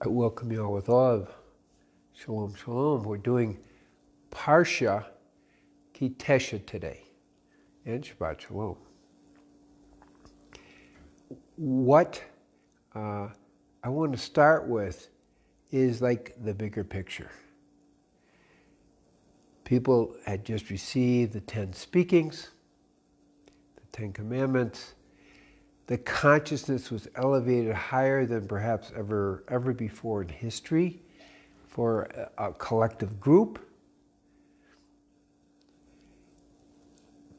I welcome you all with love. Shalom, shalom. We're doing Parsha Ki Tissa today. And Shabbat Shalom. What I want to start with is like the bigger picture. People had just received the 10 speakings, the 10 commandments. The consciousness was elevated higher than perhaps ever before in history for a collective group.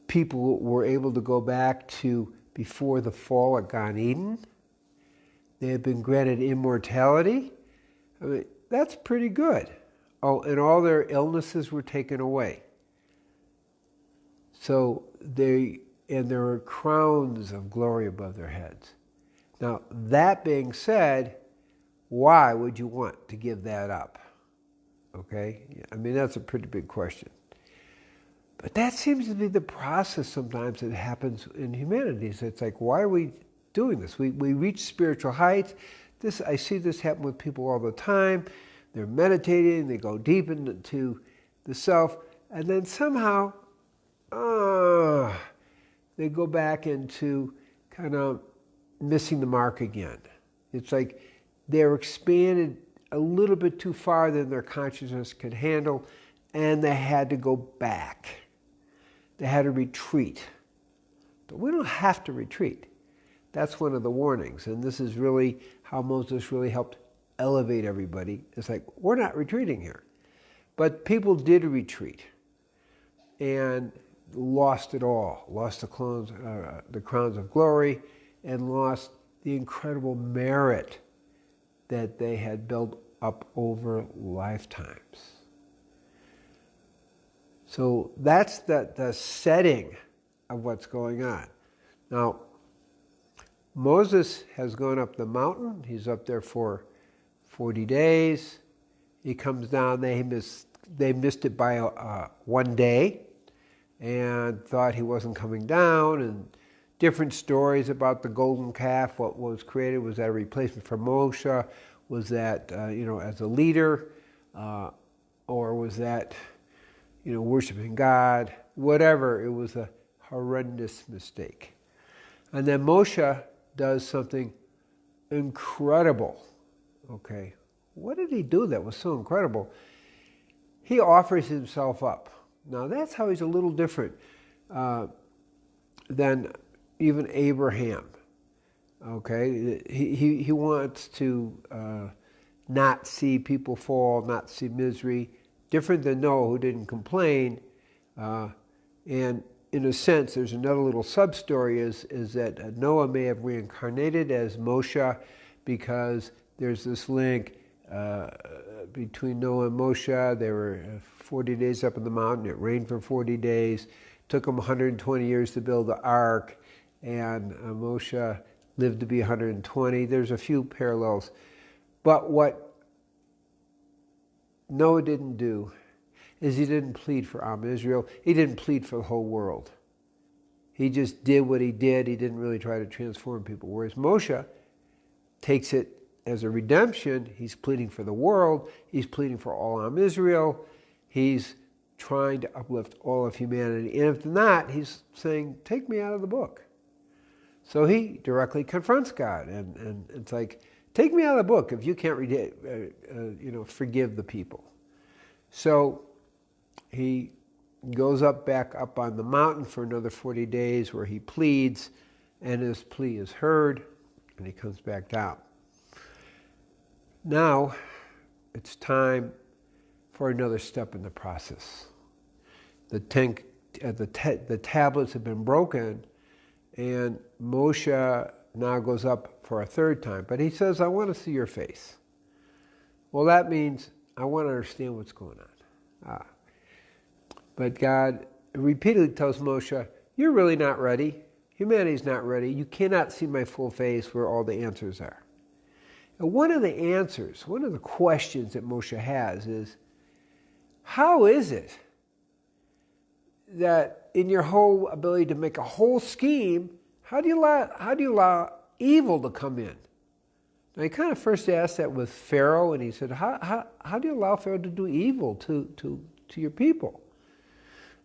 People were able to go back to before the fall at Gan Eden. They had been granted immortality. I mean, that's pretty good. Oh, and all their illnesses were taken away. So there were crowns of glory above their heads. Now, that being said, why would you want to give that up? Okay? I mean, that's a pretty big question. But that seems to be the process sometimes that happens in humanity. So it's like, why are we doing this? We reach spiritual heights. I see this happen with people all the time. They're meditating, they go deep into the self, and then somehow, they go back into kind of missing the mark again. It's like they're expanded a little bit too far than their consciousness could handle, and they had to go back. They had to retreat. But we don't have to retreat. That's one of the warnings, and this is really how Moses really helped elevate everybody. It's like, we're not retreating here. But people did retreat and lost it all, lost the crowns of glory, and lost the incredible merit that they had built up over lifetimes. So that's the setting of what's going on. Now, Moses has gone up the mountain. He's up there for 40 days. He comes down. They missed it by one day and thought he wasn't coming down, and different stories about the golden calf. What was created, was that a replacement for Moshe? Was that as a leader, or was that worshiping God? Whatever, it was a horrendous mistake. And then Moshe does something incredible. Okay, what did he do that was so incredible? He offers himself up. Now that's how he's a little different than even Abraham. Okay, he wants to not see people fall, not see misery. Different than Noah, who didn't complain. And in a sense, there's another little sub-story is that Noah may have reincarnated as Moshe, because there's this link between Noah and Moshe. They were 40 days up in the mountain. It rained for 40 days. Took them 120 years to build the ark, and Moshe lived to be 120. There's a few parallels. But what Noah didn't do is he didn't plead for Am Israel. He didn't plead for the whole world. He just did what he did. He didn't really try to transform people. Whereas Moshe takes it as a redemption. He's pleading for the world. He's pleading for all Am Israel. He's trying to uplift all of humanity. And if not, he's saying, take me out of the book. So he directly confronts God. And it's like, take me out of the book if you can't forgive the people. So he goes back up on the mountain for another 40 days where he pleads, and his plea is heard, and he comes back down. Now, it's time for another step in the process. The tablets have been broken, and Moshe now goes up for a third time. But he says, I want to see your face. Well, that means I want to understand what's going on. But God repeatedly tells Moshe, you're really not ready. Humanity's not ready. You cannot see my full face where all the answers are. And one of the questions that Moshe has is, how is it that in your whole ability to make a whole scheme, how do you allow evil to come in? Now, he kind of first asked that with Pharaoh, and he said, how do you allow Pharaoh to do evil to your people?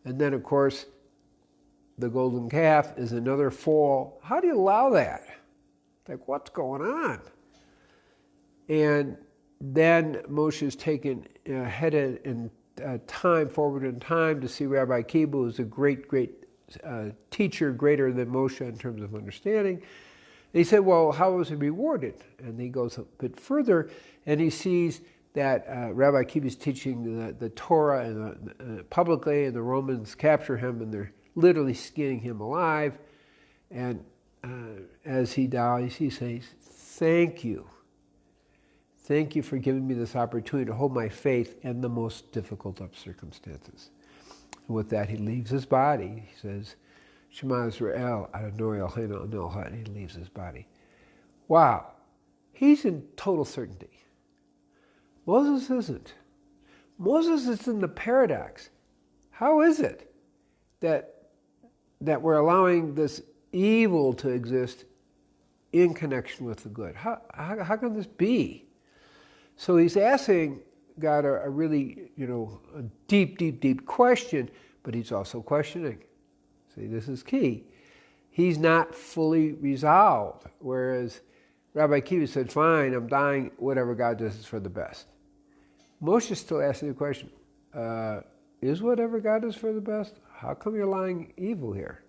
And then, of course, the golden calf is another fall. How do you allow that? Like, what's going on? And then Moshe is taken headed in time, forward in time, to see Rabbi Akiva, who's a great teacher, greater than Moshe in terms of understanding. And he said, well, how was he rewarded? And he goes a bit further, and he sees that Rabbi Akiva is teaching the Torah and publicly, and the Romans capture him, and they're literally skinning him alive. And as he dies, he says, thank you. Thank you for giving me this opportunity to hold my faith in the most difficult of circumstances. And with that, he leaves his body. He says, Shema Israel, Adonai Eloheinu Echad, and he leaves his body. Wow. He's in total certainty. Moses isn't. Moses is in the paradox. How is it that we're allowing this evil to exist in connection with the good? How can this be? So he's asking God a really, a deep question, but he's also questioning. See, this is key. He's not fully resolved, whereas Rabbi Akiva said, fine, I'm dying, whatever God does is for the best. Moshe is still asking the question, is whatever God does for the best? How come you're allowing evil here?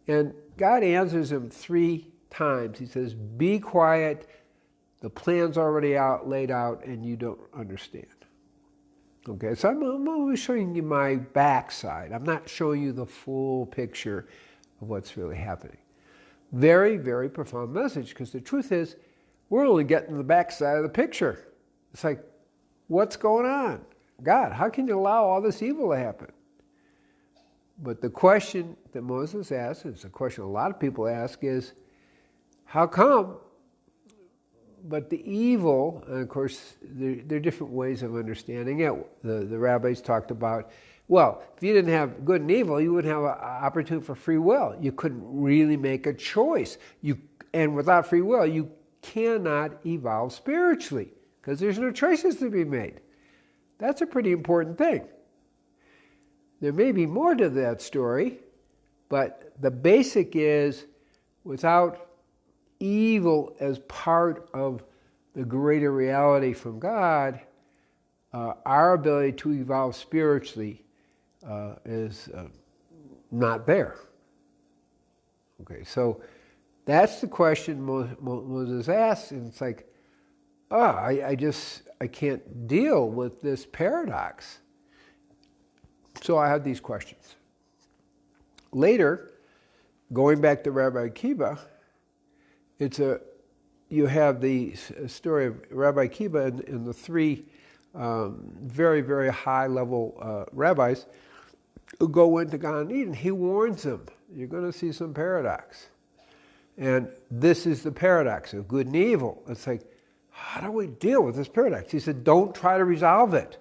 And God answers him 3 times. He says, be quiet, the plan's already laid out, and you don't understand. Okay, so I'm only showing you my backside. I'm not showing you the full picture of what's really happening. Very, very profound message, because the truth is, we're only getting the backside of the picture. It's like, what's going on? God, how can you allow all this evil to happen? But the question that Moses asked, it's a question a lot of people ask, is, how come? But the evil, and of course, there are different ways of understanding it. The rabbis talked about, well, if you didn't have good and evil, you wouldn't have an opportunity for free will. You couldn't really make a choice. And without free will, you cannot evolve spiritually, because there's no choices to be made. That's a pretty important thing. There may be more to that story, but the basic is, without evil as part of the greater reality from God, our ability to evolve spiritually is not there. Okay, so that's the question Moses asks, and it's like, I can't deal with this paradox. So I had these questions. Later, going back to Rabbi Akiva, you have the story of Rabbi Akiva and the 3 very, very high-level rabbis who go into Gan Eden. He warns them, you're going to see some paradox. And this is the paradox of good and evil. It's like, how do we deal with this paradox? He said, don't try to resolve it.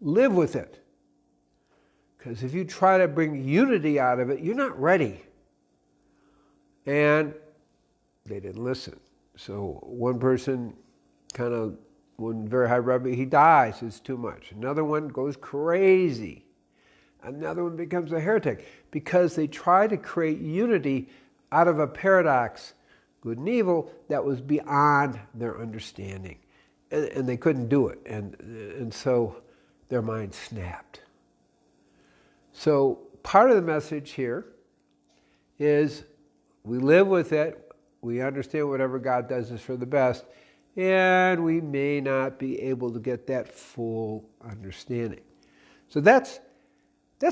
Live with it. Because if you try to bring unity out of it, you're not ready. And they didn't listen. So one person one very high rabbi, he dies, it's too much. Another one goes crazy. Another one becomes a heretic. Because they try to create unity out of a paradox, good and evil, that was beyond their understanding. And they couldn't do it. And so their mind snapped. So part of the message here is we live with it, we understand whatever God does is for the best, and we may not be able to get that full understanding. So that's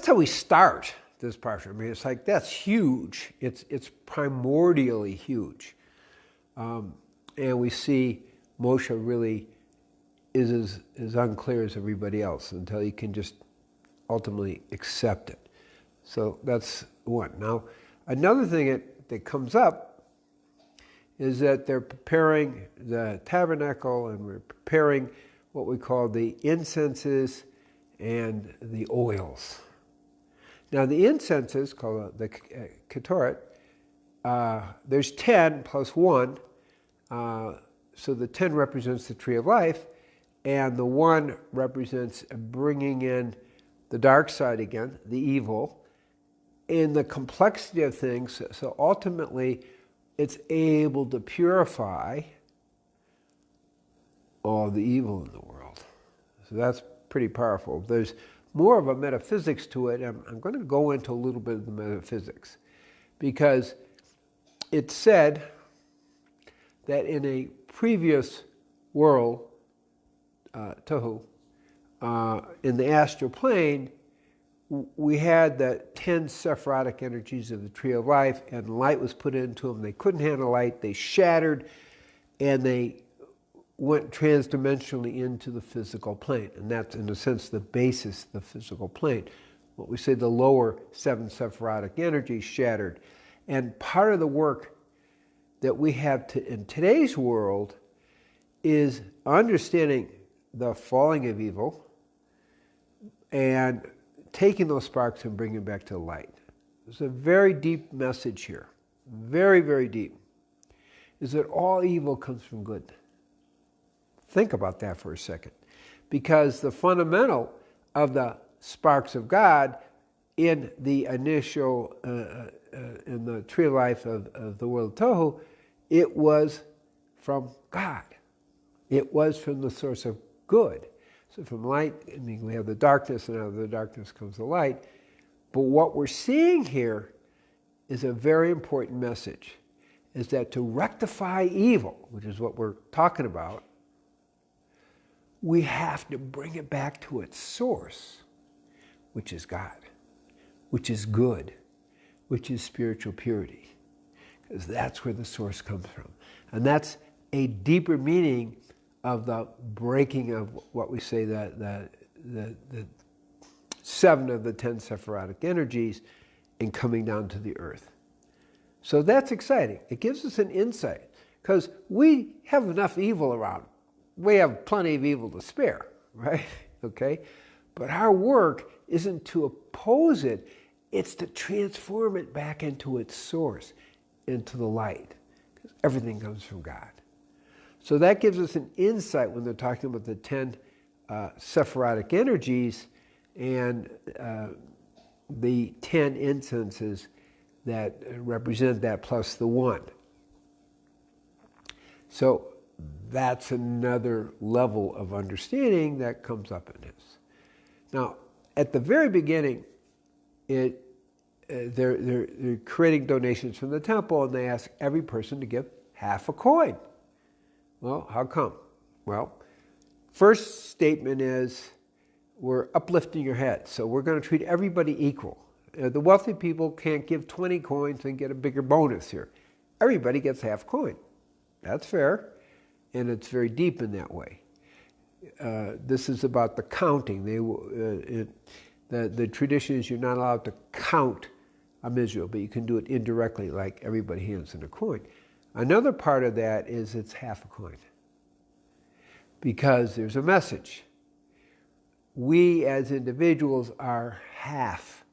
how we start this parsha. I mean, it's like, that's huge. It's primordially huge. And we see Moshe really is as unclear as everybody else until he can just ultimately accept it. So that's one. Now, another thing that comes up is that they're preparing the tabernacle, and we're preparing what we call the incenses and the oils. Now, the incenses, called the ketoret, there's 10 plus 1, so the 10 represents the tree of life, and the 1 represents bringing in the dark side again, the evil, in the complexity of things. So ultimately, it's able to purify all the evil in the world. So that's pretty powerful. There's more of a metaphysics to it. I'm going to go into a little bit of the metaphysics, because it's said that in a previous world, Tohu, in the astral plane, we had the 10 Sephirotic energies of the tree of life, and light was put into them. They couldn't handle light. They shattered, and they went transdimensionally into the physical plane. And that's, in a sense, the basis of the physical plane. What we say the lower 7 Sephirotic energies shattered. And part of the work that we have in today's world is understanding the falling of evil and taking those sparks and bringing them back to the light. There's a very deep message here, very, very deep, is that all evil comes from good. Think about that for a second. Because the fundamental of the sparks of God in the initial, in the tree of life of the world of Tohu, it was from God. It was from the source of good. So from light, I mean, we have the darkness, and out of the darkness comes the light. But what we're seeing here is a very important message, is that to rectify evil, which is what we're talking about, we have to bring it back to its source, which is God, which is good, which is spiritual purity, because that's where the source comes from. And that's a deeper meaning of the breaking of what we say the 7 of the 10 Sephirotic energies and coming down to the earth. So that's exciting. It gives us an insight, because we have enough evil around. We have plenty of evil to spare, right? Okay? But our work isn't to oppose it, it's to transform it back into its source, into the light. Because everything comes from God. So that gives us an insight when they're talking about the 10 Sephirotic energies and the 10 incenses that represent that plus the 1. So that's another level of understanding that comes up in this. Now, at the very beginning, they're creating donations from the temple, and they ask every person to give half a coin. Well, how come? Well, first statement is we're uplifting your head, so we're going to treat everybody equal. The wealthy people can't give 20 coins and get a bigger bonus here. Everybody gets half a coin. That's fair, and it's very deep in that way. This is about the counting. The tradition is you're not allowed to count a Israel, but you can do it indirectly, like everybody hands in a coin. Another part of that is it's half a coin, because there's a message. We as individuals are half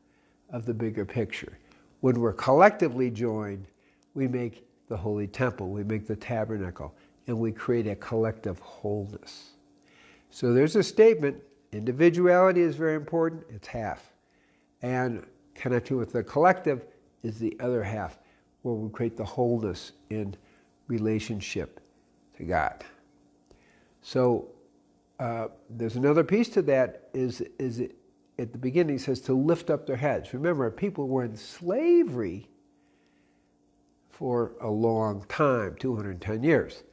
of the bigger picture. When we're collectively joined, we make the holy temple, we make the tabernacle, and we create a collective wholeness. So there's a statement, individuality is very important, it's half. And connecting with the collective is the other half, where we create the wholeness in relationship to God. So there's another piece to that, is it, at the beginning it says to lift up their heads. Remember, people were in slavery for a long time, 210 years.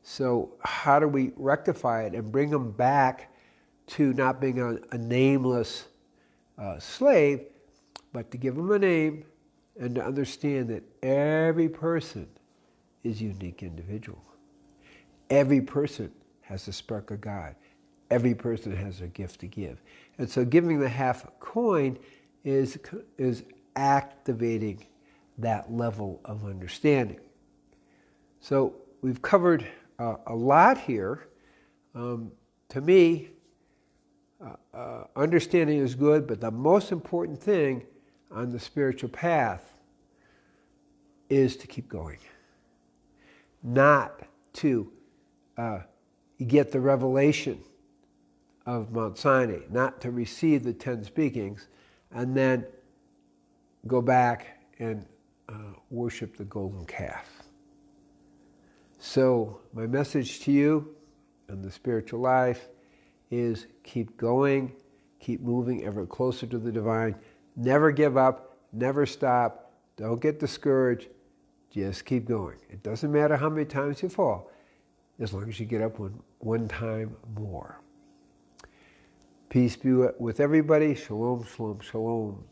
So how do we rectify it and bring them back to not being a nameless slave, but to give them a name and to understand that every person is a unique individual. Every person has a spark of God. Every person has a gift to give. And so giving the half coin is activating that level of understanding. So we've covered a lot here. To me, understanding is good, but the most important thing on the spiritual path is to keep going. Not to you get the revelation of Mount Sinai, not to receive the 10 speakings and then go back and worship the golden calf. So my message to you in the spiritual life is keep going, keep moving ever closer to the divine. Never give up, never stop, don't get discouraged, just keep going. It doesn't matter how many times you fall, as long as you get up one time more. Peace be with everybody. Shalom, shalom, shalom.